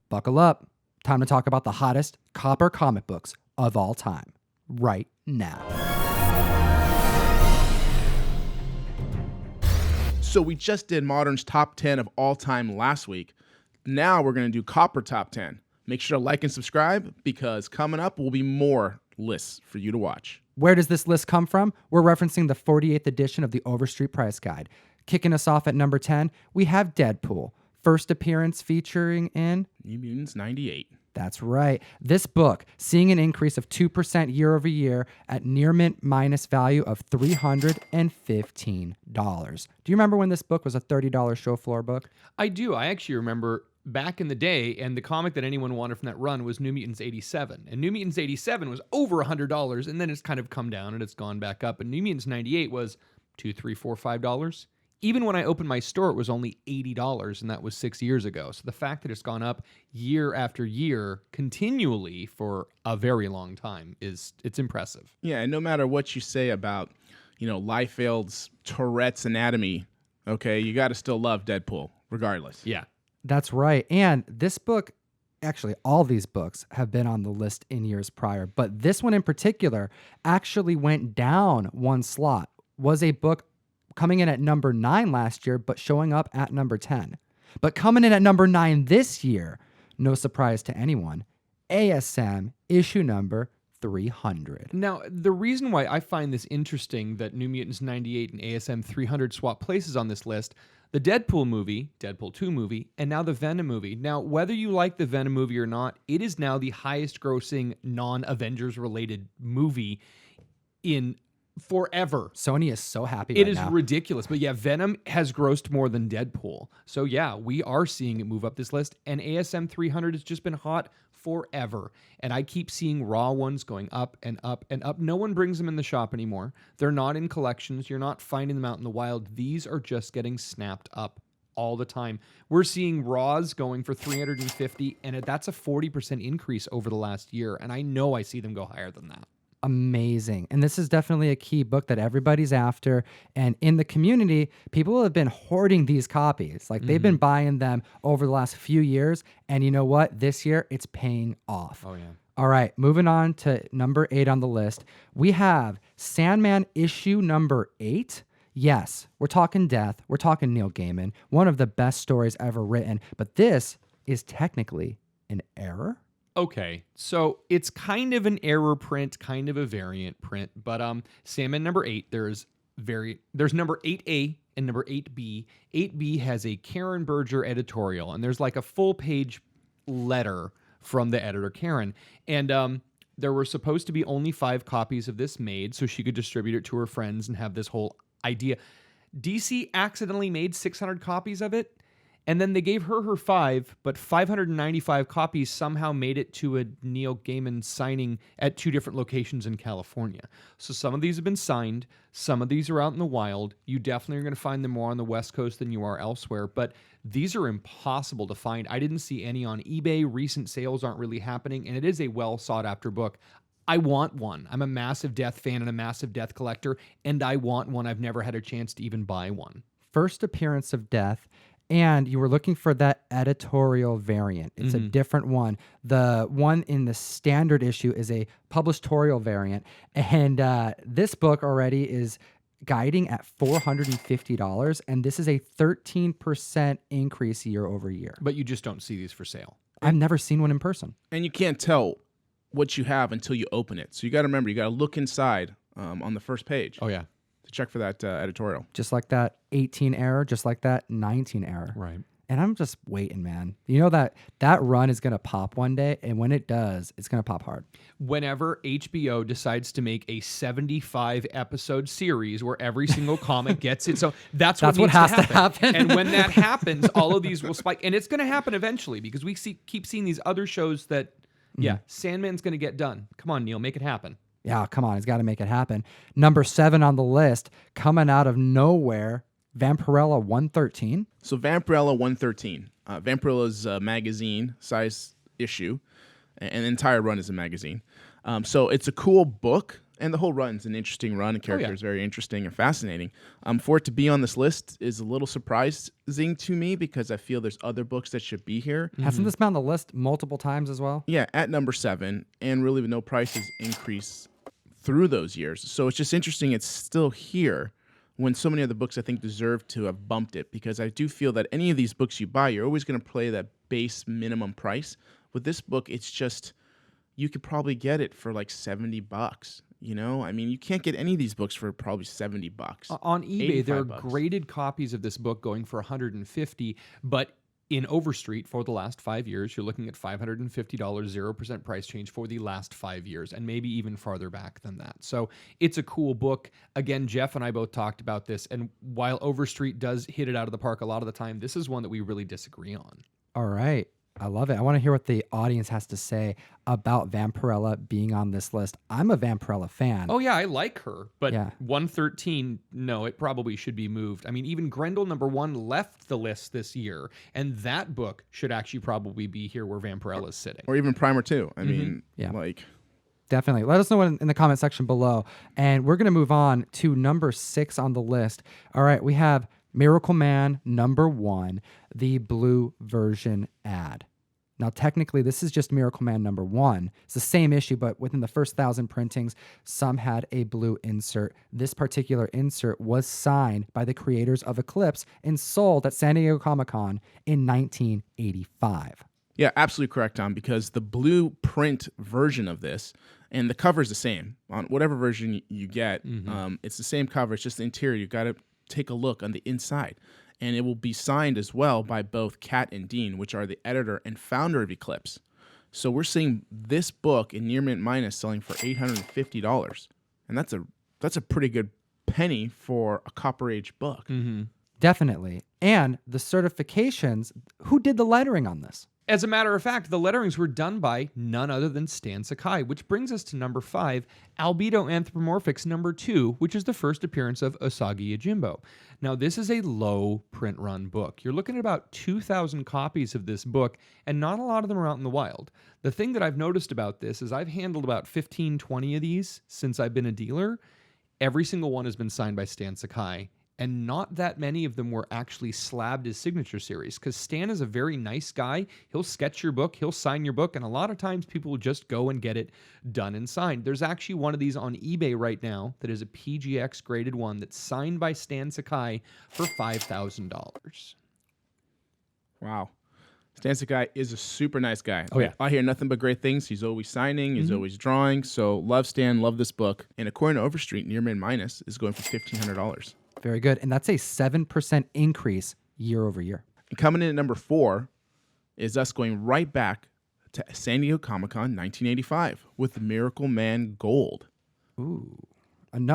Buckle up. Time to talk about the hottest copper comic books of all time. Right now. So we just did Modern's top 10 of all time last week. Now we're going to do Copper top 10. Make sure to like and subscribe because coming up will be more lists for you to watch. Where does this list come from? We're referencing the 48th edition of the Overstreet Price Guide. Kicking us off at number 10, we have Deadpool. First appearance featuring in New Mutants 98. That's right. This book, seeing an increase of 2% year over year at near mint minus value of $315. Do you remember when this book was a $30 show floor book? I do. I actually remember back in the day, and the comic that anyone wanted from that run was New Mutants 87. And New Mutants 87 was over $100, and then it's kind of come down and it's gone back up. And New Mutants 98 was $2, $3, $4, $5. Even when I opened my store, it was only $80, and that was 6 years ago. So the fact that it's gone up year after year continually for a very long time it's impressive. Yeah, and no matter what you say about, Liefeld's Tourette's anatomy, okay, you got to still love Deadpool, regardless. Yeah. That's right. And this book, actually all these books have been on the list in years prior, but this one in particular actually went down one slot, was a book coming in at number 9 last year, but showing up at number 10. But coming in at number 9 this year, no surprise to anyone, ASM issue number 300. Now, the reason why I find this interesting that New Mutants 98 and ASM 300 swap places on this list, the Deadpool movie, Deadpool 2 movie, and now the Venom movie. Now, whether you like the Venom movie or not, it is now the highest grossing non-Avengers related movie in forever. Sony is so happy It right is now. ridiculous. But yeah, Venom has grossed more than Deadpool. So yeah, we are seeing it move up this list. And ASM 300 has just been hot forever. And I keep seeing raw ones going up and up and up. No one brings them in the shop anymore. They're not in collections. You're not finding them out in the wild. These are just getting snapped up all the time. We're seeing raws going for 350, and that's a 40% increase over the last year. And I know I see them go higher than that. Amazing. And this is definitely a key book that everybody's after. And in the community, people have been hoarding these copies. Like they've been buying them over the last few years. And you know what? This year, it's paying off. Oh, yeah. All right, moving on to number 8 on the list. We have Sandman issue number 8. Yes, we're talking death. We're talking Neil Gaiman. One of the best stories ever written. But this is technically an error. Okay, so it's kind of an error print, kind of a variant print, but Sandman number 8, there's number 8A and number 8B. 8B has a Karen Berger editorial, and there's like a full page letter from the editor Karen, and there were supposed to be only 5 copies of this made so she could distribute it to her friends and have this whole idea. DC accidentally made 600 copies of it. And then they gave her 5, but 595 copies somehow made it to a Neil Gaiman signing at 2 different locations in California. So some of these have been signed. Some of these are out in the wild. You definitely are going to find them more on the West Coast than you are elsewhere. But these are impossible to find. I didn't see any on eBay. Recent sales aren't really happening. And it is a well sought after book. I want one. I'm a massive Death fan and a massive Death collector. And I want one. I've never had a chance to even buy one. First appearance of Death. And you were looking for that editorial variant. It's a different one. The one in the standard issue is a publistorial variant. And this book already is guiding at $450. And this is a 13% increase year over year. But you just don't see these for sale. I've never seen one in person. And you can't tell what you have until you open it. So you got to remember, you got to look inside on the first page. Oh, yeah. To check for that editorial. Just like that 18 error, just like that 19 error. Right. And I'm just waiting, man. You know that run is going to pop one day, and when it does, it's going to pop hard. Whenever HBO decides to make a 75-episode series where every single comic gets it, so that's what has to happen. And when that happens, all of these will spike. And it's going to happen eventually because we keep seeing these other shows that, Sandman's going to get done. Come on, Neil, make it happen. Yeah, come on. It's got to make it happen. Number 7 on the list, coming out of nowhere, Vampirella 113. So Vampirella 113. Vampirella's a magazine size issue. And the entire run is a magazine. So it's a cool book. And the whole run's an interesting run. The character yeah. is very interesting and fascinating. For it to be on this list is a little surprising to me because I feel there's other books that should be here. Hasn't this been on the list multiple times as well? Yeah, at number 7, and really with no prices increase through those years. So it's just interesting it's still here when so many other books I think deserve to have bumped it, because I do feel that any of these books you buy, you're always going to play that base minimum price. With this book, it's just, you could probably get it for like $70. You know, I mean, you can't get any of these books for probably $70. On eBay, there are $85. graded copies of this book going for $150, but in Overstreet for the last 5 years, you're looking at $550, 0% price change for the last 5 years, and maybe even farther back than that. So it's a cool book. Again, Jeff and I both talked about this, and while Overstreet does hit it out of the park a lot of the time, this is one that we really disagree on. All right. I love it. I want to hear what the audience has to say about Vampirella being on this list. I'm a Vampirella fan. Oh, yeah, I like her, but Yeah. 113, no, it probably should be moved. I mean, even Grendel #1 left the list this year, and that book should actually probably be here where Vampirella is sitting. Or even Primer 2. I mean, Yeah. like... Definitely. Let us know in the comment section below. And we're going to move on to number 6 on the list. All right, we have Miracle Man #1, the blue version ad. Now, technically, this is just Miracle Man #1. It's the same issue, but within the first 1,000 printings, some had a blue insert. This particular insert was signed by the creators of Eclipse and sold at San Diego Comic-Con in 1985. Yeah, absolutely correct, Tom, because the blue print version of this, and the cover is the same on whatever version you get. It's the same cover. It's just the interior. You got to take a look on the inside. And it will be signed as well by both Kat and Dean, which are the editor and founder of Eclipse. So we're seeing this book in near mint minus selling for $850. And that's a pretty good penny for a Copper Age book. Definitely. And the certifications, who did the lettering on this? As a matter of fact, the letterings were done by none other than Stan Sakai, which brings us to number 5, Albedo Anthropomorphics #2, which is the first appearance of Usagi Yojimbo. Now, this is a low print run book. You're looking at about 2,000 copies of this book, and not a lot of them are out in the wild. The thing that I've noticed about this is I've handled about 15, 20 of these since I've been a dealer. Every single one has been signed by Stan Sakai. And not that many of them were actually slabbed as signature series, because Stan is a very nice guy. He'll sketch your book, he'll sign your book, and a lot of times people will just go and get it done and signed. There's actually one of these on eBay right now that is a PGX graded one that's signed by Stan Sakai for $5,000. Wow. Stan Sakai is a super nice guy. Oh, yeah. I hear nothing but great things. He's always signing. He's always drawing. So love Stan, love this book. And according to Overstreet, near mint minus is going for $1,500. Very good. And that's a 7% increase year over year. And coming in at number 4 is us going right back to San Diego Comic-Con 1985 with Miracle Man Gold. Ooh.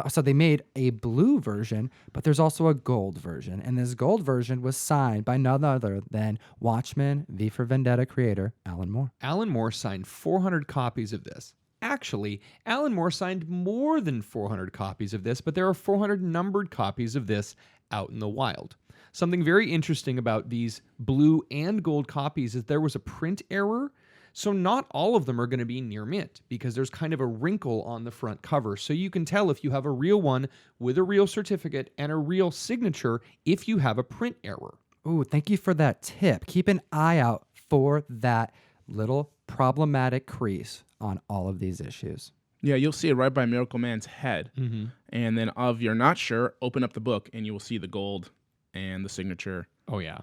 So they made a blue version, but there's also a gold version. And this gold version was signed by none other than Watchmen, V for Vendetta creator, Alan Moore. Alan Moore signed 400 copies of this. Actually, Alan Moore signed more than 400 copies of this, but there are 400 numbered copies of this out in the wild. Something very interesting about these blue and gold copies is there was a print error, so not all of them are going to be near mint because there's kind of a wrinkle on the front cover. So you can tell if you have a real one with a real certificate and a real signature if you have a print error. Ooh, thank you for that tip. Keep an eye out for that little problematic crease on all of these issues. Yeah, you'll see it right by Miracle Man's head. And then if you're not sure, open up the book and you will see the gold and the signature Oh, yeah.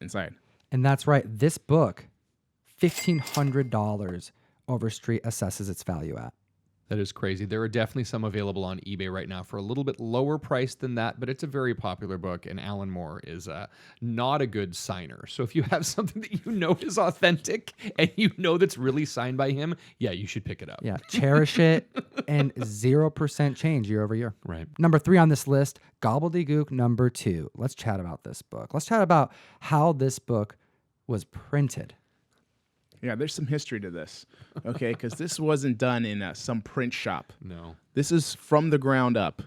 inside. And that's right. This book, $1,500 Overstreet assesses its value at. That is crazy. There are definitely some available on eBay right now for a little bit lower price than that, but it's a very popular book, and Alan Moore is not a good signer. So if you have something that you know is authentic and you know that's really signed by him, yeah, you should pick it up. Yeah, cherish it, and 0% change year over year. Right. Number 3 on this list, Gobbledygook #2. Let's chat about this book. Let's chat about how this book was printed. Yeah, there's some history to this, okay? Because this wasn't done in some print shop. No. This is from the ground up.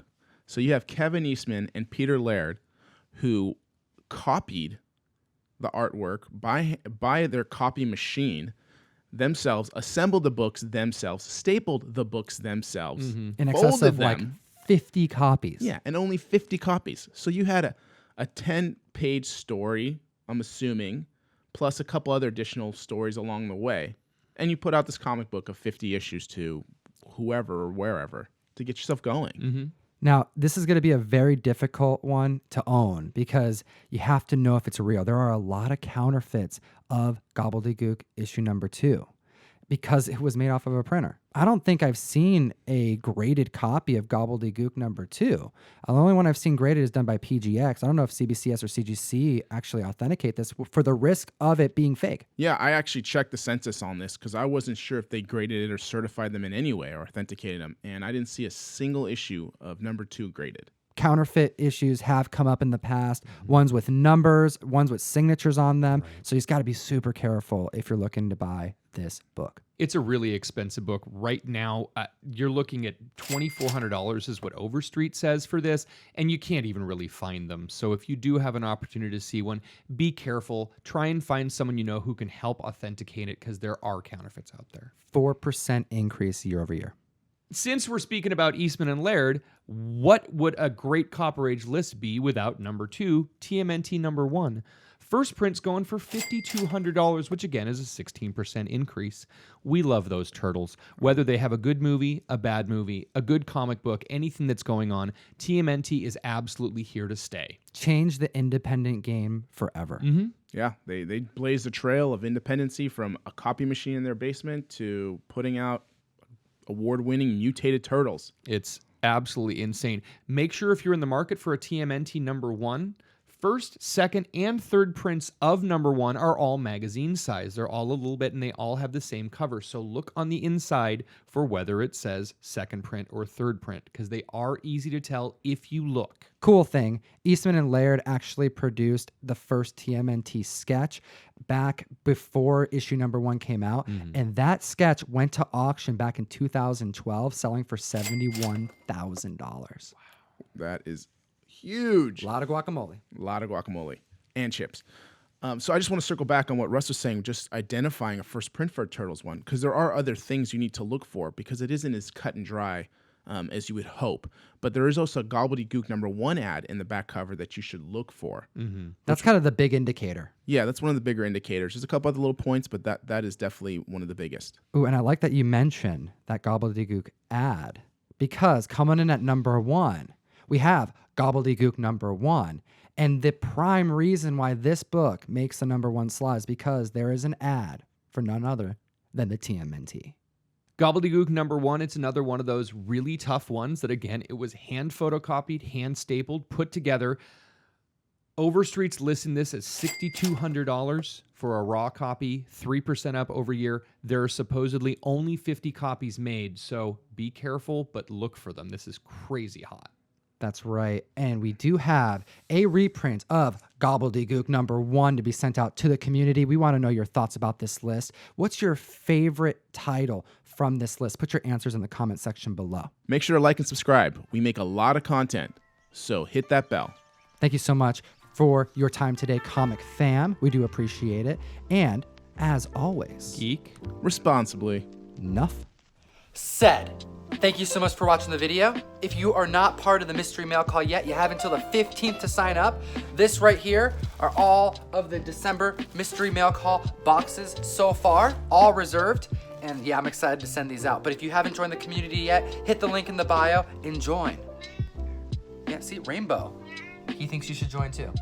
So you have Kevin Eastman and Peter Laird, who copied the artwork by their copy machine. themselves, assembled the books themselves, stapled the books themselves, In excess folded of like them. 50 copies. Yeah, and only 50 copies. So you had a 10-page story, I'm assuming, plus a couple other additional stories along the way. And you put out this comic book of 50 issues to whoever or wherever to get yourself going. Now, this is going to be a very difficult one to own because you have to know if it's real. There are a lot of counterfeits of Gobbledygook issue number 2 because it was made off of a printer. I don't think I've seen a graded copy of Gobbledygook number 2. The only one I've seen graded is done by PGX. I don't know if CBCS or CGC actually authenticate this for the risk of it being fake. Yeah, I actually checked the census on this because I wasn't sure if they graded it or certified them in any way or authenticated them. And I didn't see a single issue of number 2 graded. Counterfeit issues have come up in the past, ones with numbers, ones with signatures on them. So you just got to be super careful if you're looking to buy this book. It's a really expensive book. Right now, you're looking at $2,400 is what Overstreet says for this, and you can't even really find them. So if you do have an opportunity to see one, be careful. Try and find someone you know who can help authenticate it because there are counterfeits out there. 4% increase year over year. Since we're speaking about Eastman and Laird, what would a great Copper Age list be without number 2, TMNT number 1? First print's going for $5,200, which again is a 16% increase. We love those turtles. Whether they have a good movie, a bad movie, a good comic book, anything that's going on, TMNT is absolutely here to stay. Change the independent game forever. Yeah, they blazed a trail of independency from a copy machine in their basement to putting out award-winning mutated turtles. It's absolutely insane. Make sure if you're in the market for a TMNT number 1, first, second, and third prints of number 1 are all magazine size. They're all a little bit, and they all have the same cover. So look on the inside for whether it says second print or third print, because they are easy to tell if you look. Cool thing, Eastman and Laird actually produced the first TMNT sketch back before issue number 1 came out, and that sketch went to auction back in 2012, selling for $71,000. Wow. That is huge. A lot of guacamole. A lot of guacamole and chips. So I just want to circle back on what Russ was saying, just identifying a first print for a Turtles one, because there are other things you need to look for because it isn't as cut and dry as you would hope. But there is also a Gobbledygook number 1 ad in the back cover that you should look for. That's kind of the big indicator. Yeah, that's one of the bigger indicators. There's a couple other little points, but that is definitely one of the biggest. Ooh, and I like that you mentioned that Gobbledygook ad because coming in at number 1, we have Gobbledygook number 1. And the prime reason why this book makes the number 1 slot is because there is an ad for none other than the TMNT. Gobbledygook number 1, it's another one of those really tough ones that, again, it was hand photocopied, hand stapled, put together. Overstreet's listing this as $6,200 for a raw copy, 3% up over year. There are supposedly only 50 copies made, so be careful, but look for them. This is crazy hot. That's right. And we do have a reprint of Gobbledygook number 1 to be sent out to the community. We want to know your thoughts about this list. What's your favorite title from this list? Put your answers in the comment section below. Make sure to like and subscribe. We make a lot of content, so hit that bell. Thank you so much for your time today, Comic Fam. We do appreciate it. And as always, Geek responsibly. Enough said. Thank you so much for watching the video. If you are not part of the mystery mail call yet, you have until the 15th to sign up. This right here are all of the December mystery mail call boxes so far, all reserved. And yeah, I'm excited to send these out. But if you haven't joined the community yet, hit the link in the bio and join. Yeah, see, Rainbow. He thinks you should join too.